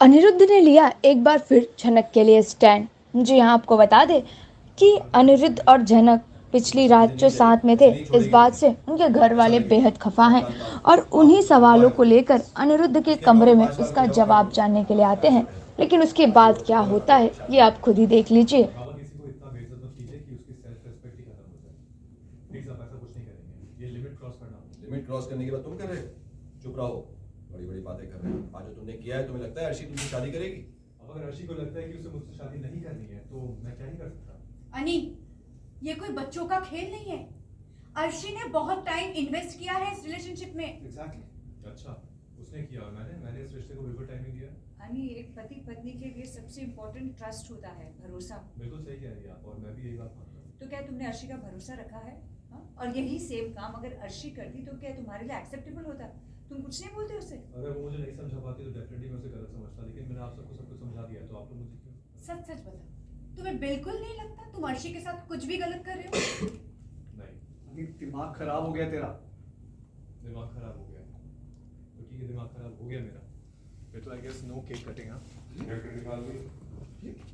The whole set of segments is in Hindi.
अनिरुद्ध ने लिया एक बार फिर झनक के लिए स्टैंड। जी हाँ, आपको बता दें कि अनिरुद्ध और झनक पिछली रात जो साथ में थे, इस बात से उनके घर वाले बेहद खफा हैं और उन्हीं सवालों को लेकर अनिरुद्ध के कमरे में उसका जवाब जानने के लिए आते हैं। लेकिन उसके बाद क्या होता है, ये आप खुद ही देख लीजिए। बाबा किसी को इतना बेइज्जत मत कीजिए कि उसकी सेल्फ रिस्पेक्ट ही खत्म हो जाए। प्लीज आप ऐसा कुछ नहीं करेंगे, ये लिमिट क्रॉस करना होता है। लिमिट क्रॉस करने की बात तुम कर रहे हो? चुप रहो, बड़ी बड़ी बातें कर रहे हो। आज जो तुमने किया है, तुम्हें लगता है अर्शी तुमसे शादी करेगी? अब अगर अर्शी को लगता है कि उसे मुझसे शादी नहीं करनी है तो मैं क्या ही कर सकता। अनी, ये कोई बच्चों का खेल नहीं है। अर्शी ने बहुत टाइम इन्वेस्ट किया है इस रिलेशनशिप में। एग्जैक्टली। अच्छा, उसने किया और मैंने इस रिश्ते को बिल्कुल टाइम नहीं दिया। अनी, एक पति पत्नी के लिए सबसे इम्पोर्टेंट ट्रस्ट होता है, भरोसा। बिल्कुल सही कह रही है आप, और मैं भी यही बात मानता हूँ। तो क्या तुमने अर्शी का भरोसा रखा है? हाँ? और यही सेम काम अगर अर्शी करती तो क्या तुम्हारे लिए एक्सेप्टेबल होता? तुम कुछ नहीं बोलते उसे? अगर वो मुझे नहीं समझा पाती तो डेफिनेटली मैं उसे गलत समझता, लेकिन मैंने आप सबको सब कुछ समझा दिया, तो आप लोग मुझे क्यों? सच सच बता, तुम्हें बिल्कुल नहीं लगता तुम अर्शी के साथ कुछ भी गलत कर रहे हो? नहीं। दिमाग खराब हो गया तेरा। दिमाग खराब हो गया तो ठीक है, दिमाग खराब हो गया मेरा, फिर तो I guess no cake cutting.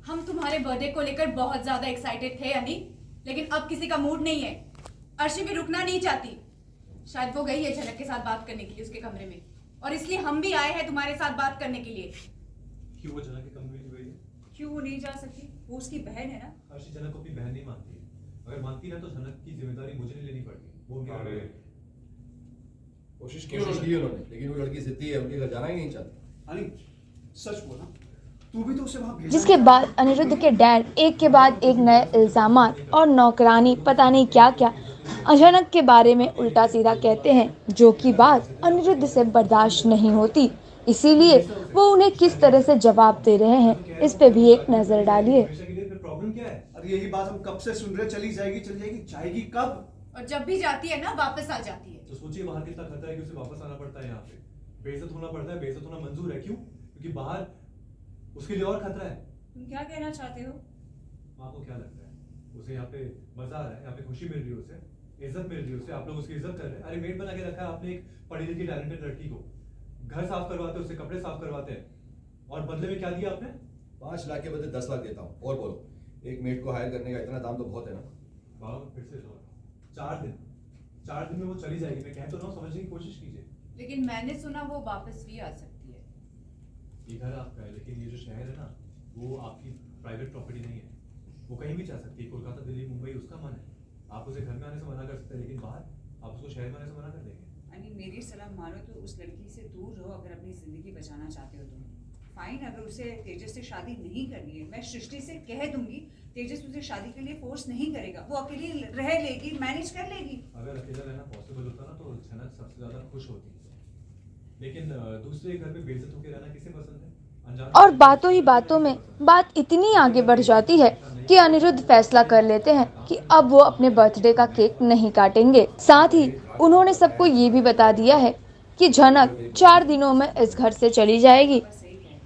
हम तुम्हारे बर्थडे को लेकर बहुत ज्यादा एक्साइटेड थे अनी, लेकिन अब किसी का मूड नहीं है। अर्शी भी रुकना नहीं चाहती। शायद वो गई है झनक के साथ बात करने के लिए उसके कमरे में, और इसलिए हम भी आए हैं तुम्हारे साथ बात करने के लिए। क्यों वो झनक के कमरे में गई है? क्यों वो नहीं जा सकती? वो उसकी बहन है ना। अर्शी झनक को अपनी बहन नहीं मानती है। अगर मानती ना तो झनक की जिम्मेदारी मुझे नहीं लेनी पड़ती, वो उनके घर में। कोशिश की उन्होंने, लेकिन वो लड़की जिद्दी है, उनके घर जाना ही नहीं चाहती। अनी, सच बोला, तू भी तो उसे वहां भेजा। जिसके बाद अनिरुद्ध के डैड एक के बाद एक नए इल्जामात और नौकरानी पता नहीं क्या क्या झनक के बारे में उल्टा सीधा कहते हैं, जो कि बात अनिरुद्ध से बर्दाश्त नहीं होती। इसीलिए वो उन्हें किस तरह से जवाब दे रहे हैं, इस पे भी एक नजर डालिए। हमेशा के लिए फिर प्रॉब्लम क्या है? अरे यही बात हम कब से सुन रहे, चली जाएगी जाएगी कब? और जब भी जाती है ना, वापस आ जाती है। तो सोचिए बाहर कितना खतरा है कि उसे वापस आना पड़ता है यहाँ पे। बेइज्जत होना पड़ता है, बेइज्जत होना मंजूर है। क्यों? क्योंकि बाहर उसके लिए और खतरा है। तुम क्या कहना चाहते हो? आपको क्या लगता है उसे यहाँ पे मजा आ रहा है, यहाँ पे खुशी मिल रही है, उसे इज्जत मिल रही है, उसे आप लोग उसकी इज्जत कर रहे हैं? अरे मेड बना के रखा है आपने एक पढ़ी लिखी टैलेंटेड लड़की को, घर साफ करवाते हैं, उससे कपड़े साफ करवाते हैं, और बदले में क्या दिया आपने? 5 लाख के बदले 10 लाख देता हूँ। और बोलो, एक मेड को हायर करने का इतना दाम तो बहुत है ना। बाबा मैं फिर से जोर रहा हूँ, 4 दिन में वो चली जाएगी। मैं कह तो रहा हूँ, समझने की कोशिश कीजिए। लेकिन मैंने सुना वो वापस भी आ सकती है। ये घर आपका है, लेकिन ये जो शहर है ना, वो आपकी प्राइवेट प्रॉपर्टी नहीं है। वो कहीं भी जा सकती है, कोलकाता, दिल्ली, मुंबई, उसका मन है। आप उसे घर में आने से मना कर सकते हैं, लेकिन बाहर आप उसको शहर में आने से मना कर देंगे। अनी, मेरी सलाह मानो तो उस लड़की से दूर रहो अगर अपनी जिंदगी बचाना चाहते हो तुम। फाइन, अगर उसे तेजस से शादी नहीं करनी है, मैं सृष्टि से कह दूंगी, तेजस उसे शादी के लिए फोर्स नहीं करेगा। वो अकेली रह लेगी, मैनेज कर लेगी। अगर अकेला रहना पॉसिबल होता ना तो झनक सबसे ज्यादा खुश होती। लेकिन दूसरे घर पे बेइज्जत होकर रहना किसे पसंद है? और बातों ही बातों में बात इतनी आगे बढ़ जाती है कि अनिरुद्ध फैसला कर लेते हैं कि अब वो अपने बर्थडे का केक नहीं काटेंगे। साथ ही उन्होंने सबको ये भी बता दिया है कि झनक 4 दिनों में इस घर से चली जाएगी।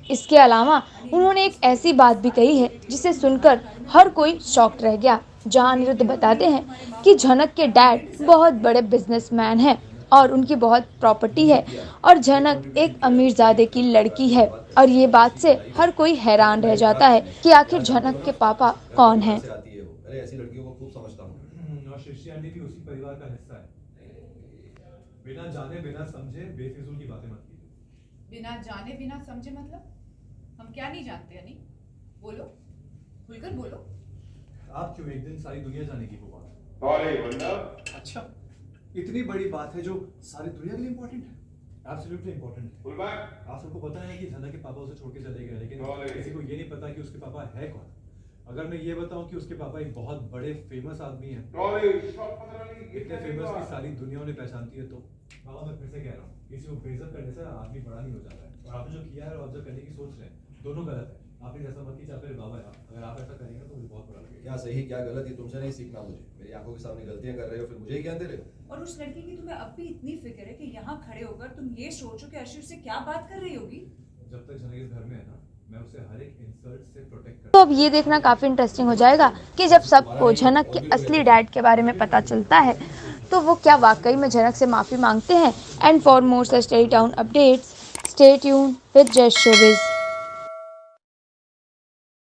इसके अलावा उन्होंने एक ऐसी बात भी कही है जिसे सुनकर हर कोई शॉक्ड रह गया, जहां अनिरुद्ध बताते हैं कि झनक के डैड बहुत बड़े बिजनेसमैन हैं और उनकी बहुत प्रॉपर्टी है, और झनक एक अमीरजादे की लड़की है। और ये बात से हर कोई हैरान रह जाता है कि आखिर झनक के पापा कौन हैं। अरे ऐसी लड़कियों को खूब समझता हूँ। और शिष्य आंटी भी उसी परिवार का हिस्सा है। बिना जाने बिना समझे बेफिजूल की बातें मत कीजिए। बिना जाने बिना समझे मतलब? हम क्या नहीं जानते अनी? बोलो, खुलकर बोलो। आप क्यों एक दिन सारी दुनिया जाने की वो बात? अच्छा, इतनी बड़ी बात है जो सारी दुनिया के लिए इम्पोर्टेंट है। एब्सोल्युटली इंपॉर्टेंट है। आप सबको पता है कि झनक के पापा उसे छोड़ के चले गए, लेकिन किसी को ये नहीं पता कि उसके पापा है कौन। अगर मैं ये बताऊं कि उसके पापा एक बहुत बड़े फेमस आदमी हैं, इतने फेमस कि सारी दुनिया उन्हें पहचानती है, तो बाबा मैं फिर से कह रहा हूँ, किसी को बेइज्जत करने से आदमी बड़ा नहीं हो जाता है। और आपने जो किया है और ऑब्जर्व करने की सोच रहे हैं, दोनों गलत है। आपने जैसा मत कीजिए, आप मेरे बाबा है। अगर आप ऐसा करेंगे तो मुझे बहुत बुरा लगेगा। क्या सही क्या गलत ये तुमसे नहीं सीखना मुझे। मेरी आंखों के सामने गलतियां कर रहे हो, फिर मुझे ही ज्ञान दे रहे हो। और उस लड़की की तुम्हें अब भी इतनी फिक्र है कि यहाँ खड़े होकर तुम ये सोचो कि अर्शी उससे क्या बात कर रही होगी। जब तक झनक इस घर में है ना, मैं उसे हर एक इंसल्ट से प्रोटेक्ट तो अब ये देखना काफी इंटरेस्टिंग हो जाएगा कि जब सबको झनक के असली डैड के बारे में पता चलता है तो वो क्या वाकई में झनक से माफी मांगते हैं। And for more such stay tuned updates, stay tuned with just showbiz.